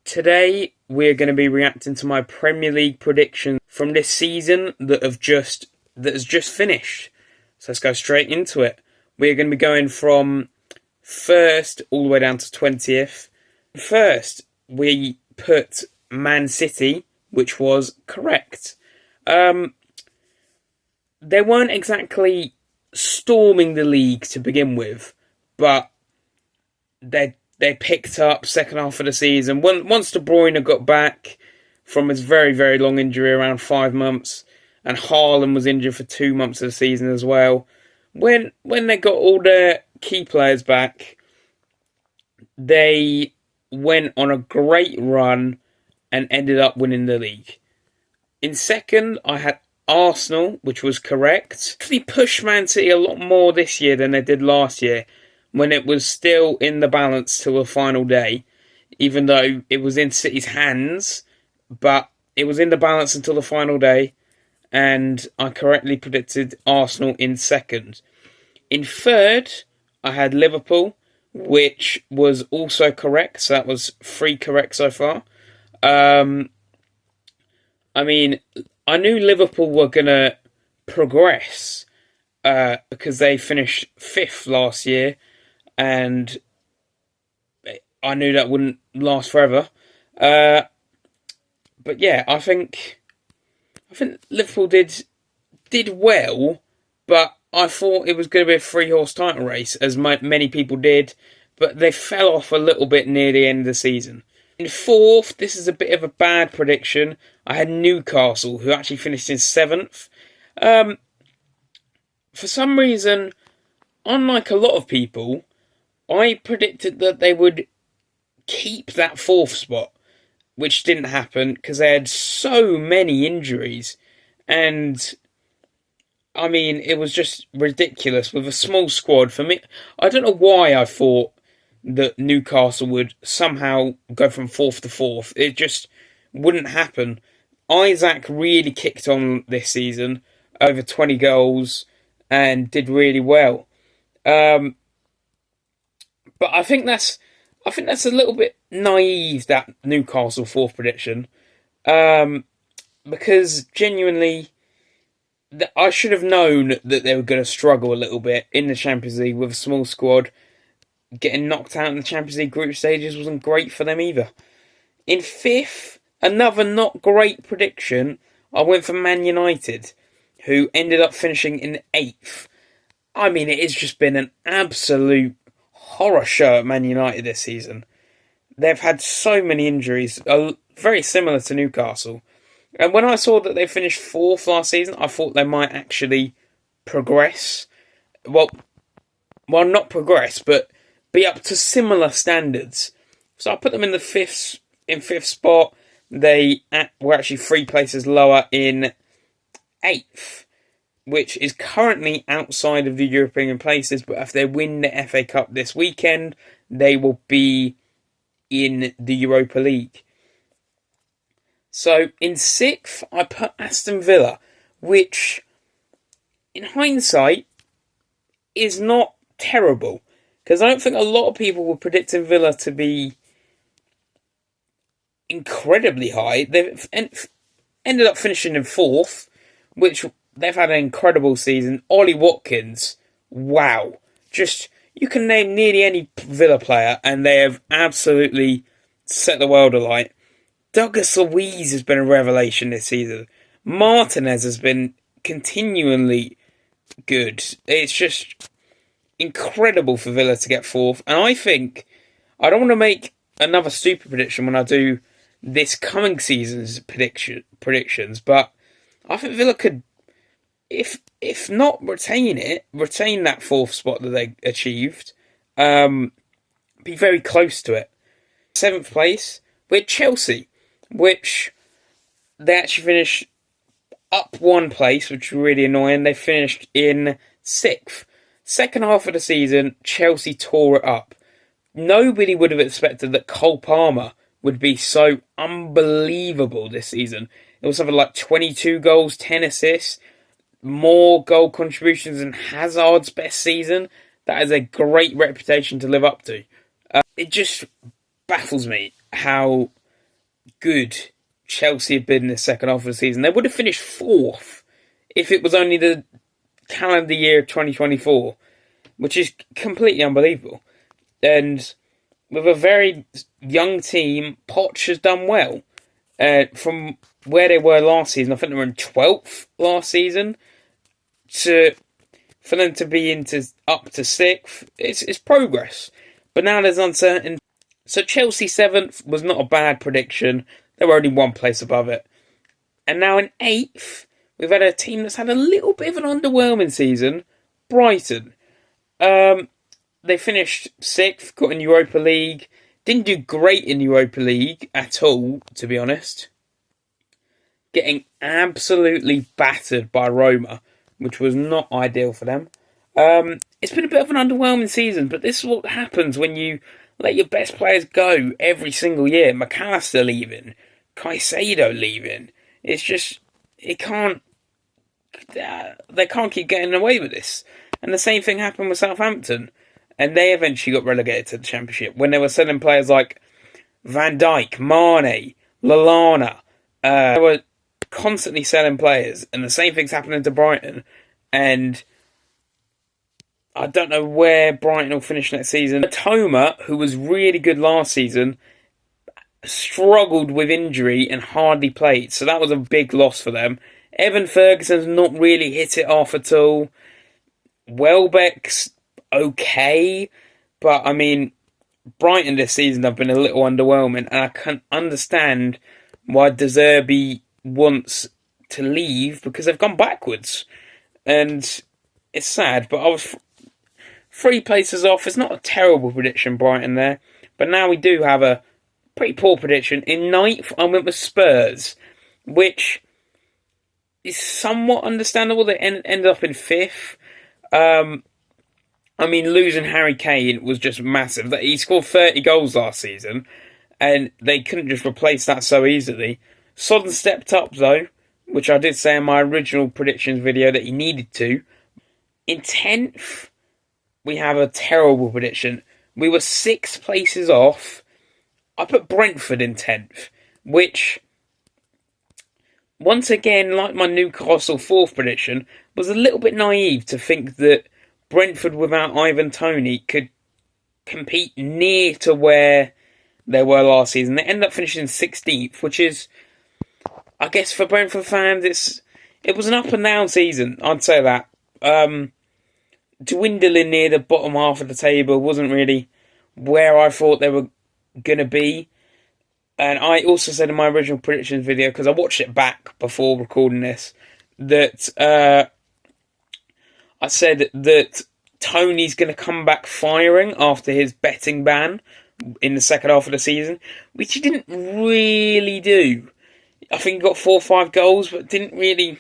Today we're going to be reacting to my Premier League predictions from this season that has just finished. So let's go straight into it. We're going to be going from first all the way down to 20th. First, we put Man City, which was correct. They weren't exactly storming the league to begin with, but they picked up second half of the season. Once De Bruyne got back from his very, very long injury, around 5 months, and Haaland was injured for 2 months of the season as well. When they got all their key players back, they went on a great run and ended up winning the league. In second, I had Arsenal, which was correct. They pushed Man City a lot more this year than they did last year, when it was still in the balance till the final day, even though it was in City's hands, but it was in the balance until the final day, and I correctly predicted Arsenal in second. In third, I had Liverpool, which was also correct, so that was 3 correct so far. I knew Liverpool were going to progress because they finished 5th last year, and I knew that wouldn't last forever. But yeah, I think Liverpool did well, but I thought it was going to be a 3-horse title race, as many people did, but they fell off a little bit near the end of the season. In fourth, this is a bit of a bad prediction. I had Newcastle, who actually finished in 7th. For some reason, unlike a lot of people, I predicted that they would keep that 4th spot, which didn't happen because they had so many injuries. And, it was just ridiculous with a small squad. For me, I don't know why I thought that Newcastle would somehow go from 4th to 4th. It just wouldn't happen. Isaac really kicked on this season, over 20 goals, and did really well. But I think that's a little bit naive, that Newcastle 4th prediction, because genuinely, I should have known that they were going to struggle a little bit in the Champions League with a small squad. Getting knocked out in the Champions League group stages wasn't great for them either. In 5th, another not great prediction, I went for Man United, who ended up finishing in 8th. It has just been an absolute horror show at Man United this season. They've had so many injuries, very similar to Newcastle. And when I saw that they finished 4th last season, I thought they might actually progress. Well, not progress, but be up to similar standards. So I put them in the 5th spot. They were actually 3 places lower in 8th, which is currently outside of the European places. But if they win the FA Cup this weekend, they will be in the Europa League. So in 6th, I put Aston Villa, which, in hindsight, is not terrible. Because I don't think a lot of people were predicting Villa to be incredibly high. They've ended up finishing in 4th, which they've had an incredible season. Ollie Watkins, wow. You can name nearly any Villa player, and they have absolutely set the world alight. Douglas Luiz has been a revelation this season. Martinez has been continually good. It's just incredible for Villa to get 4th. And I think, I don't want to make another stupid prediction when I do this coming season's predictions, but I think Villa could, if not retain that 4th spot that they achieved, be very close to it. 7th place with Chelsea, which they actually finished up 1 place, which is really annoying. They finished in 6th. Second half of the season, Chelsea tore it up. Nobody would have expected that Cole Palmer would be so unbelievable this season. It was something like 22 goals, 10 assists, more goal contributions than Hazard's best season. That is a great reputation to live up to. It just baffles me how good Chelsea had been in the second half of the season, they would have finished fourth if it was only the calendar year 2024, which is completely unbelievable. And with a very young team, Poch has done well. From where they were last season, I think they were in 12th last season, for them to be up to 6th, it's progress. But now there's uncertainty. So Chelsea 7th was not a bad prediction. They were only one place above it. And now in 8th, we've had a team that's had a little bit of an underwhelming season, Brighton. They finished 6th, got in Europa League. Didn't do great in Europa League at all, to be honest. Getting absolutely battered by Roma, which was not ideal for them. It's been a bit of an underwhelming season, but this is what happens when you let your best players go every single year. McAllister leaving, Caicedo leaving. It's just, they can't keep getting away with this. And the same thing happened with Southampton. And they eventually got relegated to the Championship when they were selling players like Van Dijk, Mane, Lallana. They were constantly selling players, and the same thing's happening to Brighton. And I don't know where Brighton will finish next season. Toma, who was really good last season, struggled with injury and hardly played, so that was a big loss for them. Evan Ferguson's not really hit it off at all. Welbeck's okay, but I mean, Brighton this season have been a little underwhelming, and I can understand why De Zerbi wants to leave, because they've gone backwards, and it's sad. But I was 3 places off. It's not a terrible prediction, Brighton there, but now we do have a pretty poor prediction. In 9th, I went with Spurs, which is somewhat understandable. They ended up in 5th. I mean, losing Harry Kane was just massive. He scored 30 goals last season, and they couldn't just replace that so easily. Son stepped up, though, which I did say in my original predictions video that he needed to. In 10th, we have a terrible prediction. We were 6 places off. I put Brentford in 10th, which, once again, like my Newcastle 4th prediction, was a little bit naive to think that Brentford without Ivan Toney could compete near to where they were last season. They ended up finishing 16th, which is, I guess, for Brentford fans, it was an up and down season. I'd say that. Dwindling near the bottom half of the table wasn't really where I thought they were going to be. And I also said in my original predictions video, because I watched it back before recording this, that I said that Tony's going to come back firing after his betting ban in the second half of the season, which he didn't really do. I think he got 4 or 5 goals, but didn't really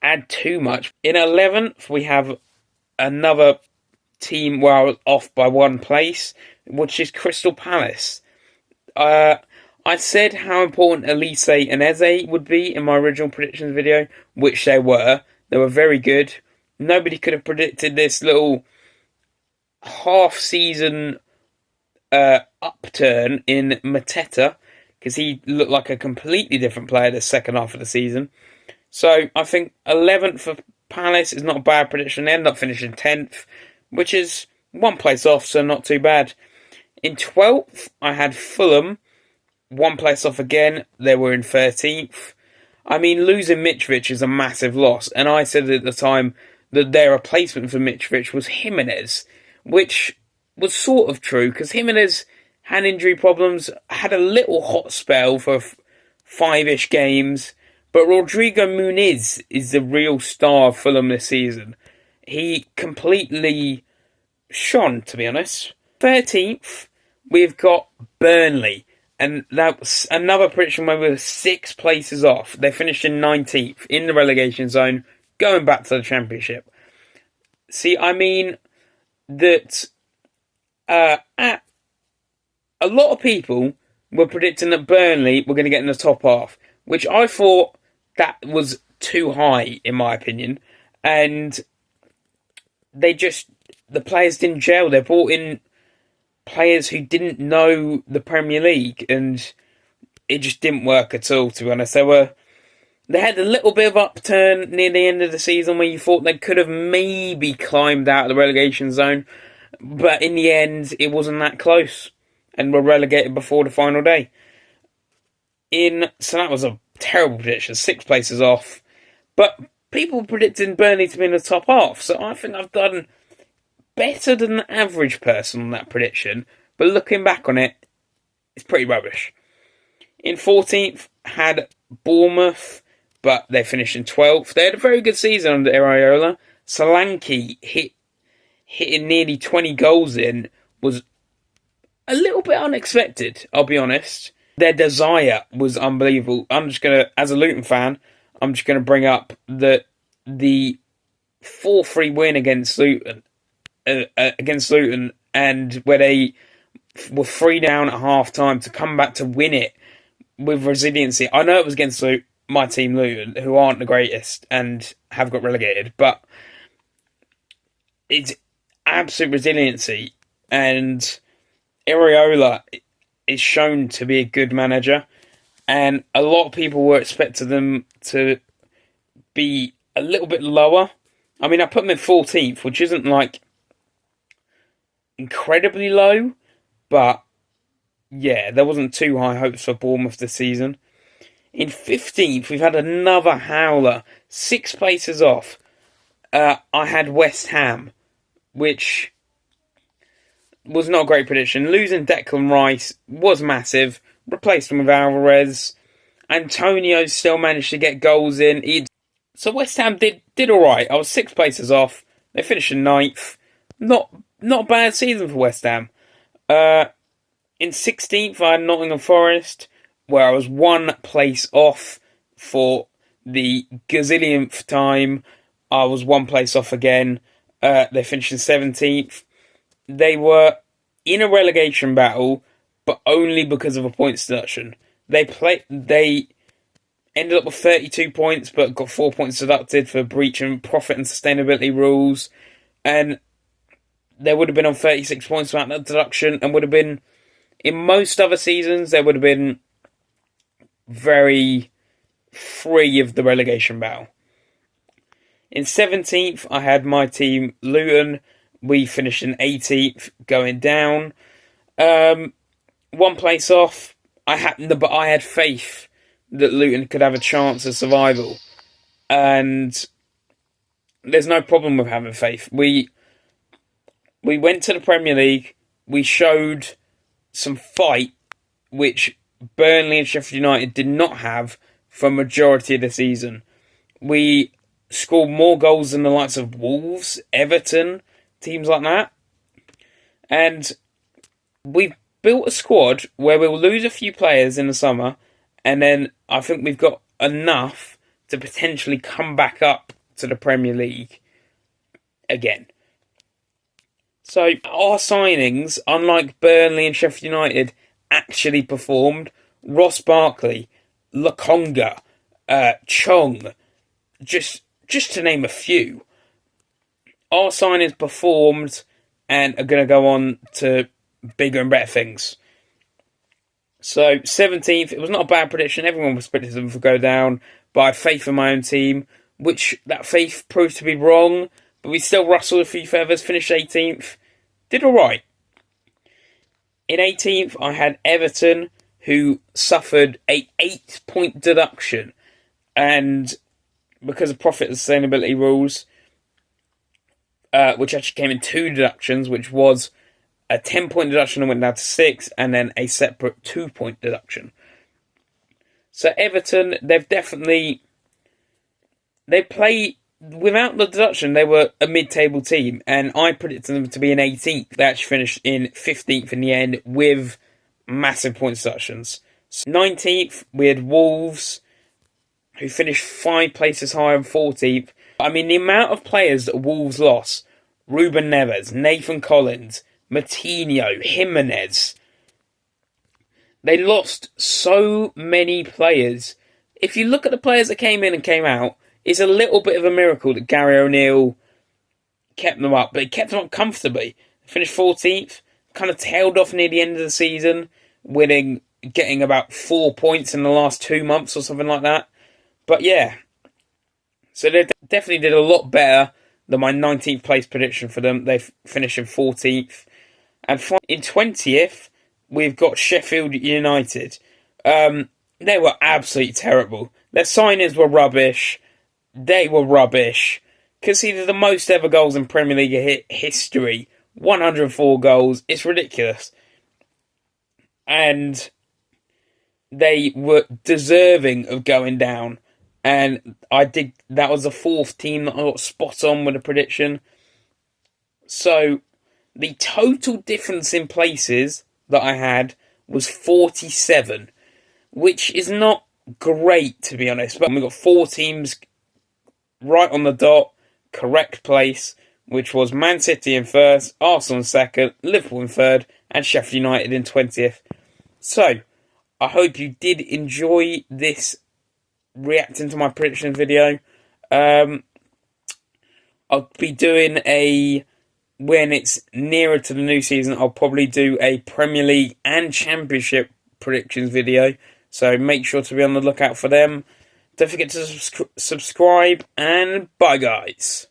add too much. In 11th, we have another team where I was off by 1 place, which is Crystal Palace. I said how important Elise and Eze would be in my original predictions video, which they were. They were very good. Nobody could have predicted this little half-season upturn in Mateta, because he looked like a completely different player the second half of the season. So I think 11th for Palace is not a bad prediction. They end up finishing 10th, which is 1 place off, so not too bad. In 12th, I had Fulham, 1 place off again. They were in 13th. I mean, losing Mitrovic is a massive loss, and I said at the time that their replacement for Mitrovic was Jimenez, which was sort of true, because Jimenez had injury problems, had a little hot spell for 5-ish games, but Rodrigo Muniz is the real star of Fulham this season. He completely shone, to be honest. 13th, we've got Burnley, and that was another prediction where we were 6 places off. They finished in 19th, in the relegation zone, going back to the Championship. See, I mean that a lot of people were predicting that Burnley were going to get in the top half, which I thought that was too high, in my opinion. And the players didn't gel. They brought in players who didn't know the Premier League, and it just didn't work at all, to be honest. They had a little bit of upturn near the end of the season where you thought they could have maybe climbed out of the relegation zone, but in the end, it wasn't that close, and were relegated before the final day. So that was a terrible prediction, 6 places off. But people predicting Burnley to be in the top half, so I think I've done better than the average person on that prediction. But looking back on it, it's pretty rubbish. In 14th, had Bournemouth, but they finished in 12th. They had a very good season under Iraola. Solanke hitting nearly 20 goals in was a little bit unexpected, I'll be honest. Their desire was unbelievable. As a Luton fan, I'm just going to bring up the 4-3 win against Luton, and where they were 3 down at half time to come back to win it with resiliency. I know it was against my team Luton, who aren't the greatest and have got relegated, but it's absolute resiliency, and Iraola is shown to be a good manager, and a lot of people were expecting them to be a little bit lower. I mean, I put them in 14th, which isn't like incredibly low, but yeah, there wasn't too high hopes for Bournemouth this season. In 15th, we've had another howler, 6 places off. I had West Ham, which was not a great prediction. Losing Declan Rice was massive. Replaced him with Alvarez. Antonio still managed to get goals in. So West Ham did alright. I was 6 places off. They finished in 9th. Not a bad season for West Ham. In 16th, I had Nottingham Forest, where I was 1 place off for the gazillionth time. I was 1 place off again. They finished in 17th. They were in a relegation battle, but only because of a points deduction. They ended up with 32 points, but got 4 points deducted for breaching profit and sustainability rules. And they would have been on 36 points without that deduction, and would have been, in most other seasons, they would have been very free of the relegation battle. In 17th, I had my team Luton. We finished in 18th, going down. 1 place off. But I had faith that Luton could have a chance of survival. And there's no problem with having faith. We went to the Premier League. We showed some fight, which Burnley and Sheffield United did not have for a majority of the season. We scored more goals than the likes of Wolves, Everton, teams like that. And we've built a squad where we'll lose a few players in the summer, and then I think we've got enough to potentially come back up to the Premier League again. So our signings, unlike Burnley and Sheffield United, actually performed. Ross Barkley, Lokonga, Chong, just to name a few. Our signings performed and are going to go on to bigger and better things. So 17th, it was not a bad prediction. Everyone was predicting them to go down, but I had faith in my own team, which that faith proved to be wrong, but we still rustled a few feathers, finished 18th, did alright. In 18th, I had Everton, who suffered a 8-point deduction, and because of profit and sustainability rules, which actually came in 2 deductions, which was a 10-point deduction and went down to 6, and then a separate 2-point deduction. So Everton, they play without the deduction. They were a mid-table team, and I predicted them to be in 18th. They actually finished in 15th in the end with massive points deductions. So 19th, we had Wolves, who finished 5 places higher in 14th. I mean, the amount of players that Wolves lost: Ruben Neves, Nathan Collins, Matinho, Jimenez. They lost so many players. If you look at the players that came in and came out, it's a little bit of a miracle that Gary O'Neill kept them up, but he kept them up comfortably. Finished 14th, kind of tailed off near the end of the season, winning getting about 4 points in the last 2 months or something like that. But yeah, so they definitely did a lot better than my 19th place prediction for them. They finished in 14th. And in 20th, we've got Sheffield United. They were absolutely terrible. Their signings were rubbish. They were rubbish. Conceded the most ever goals in Premier League history. 104 goals. It's ridiculous. And they were deserving of going down. And that was the 4th team that I got spot on with a prediction. So the total difference in places that I had was 47, which is not great, to be honest. But we've got 4 teams right on the dot, correct place, which was Man City in 1st, Arsenal in 2nd, Liverpool in 3rd, and Sheffield United in 20th. So, I hope you did enjoy this reacting to my prediction video. I'll be doing when it's nearer to the new season, I'll probably do a Premier League and Championship predictions video. So make sure to be on the lookout for them. Don't forget to subscribe, and bye guys.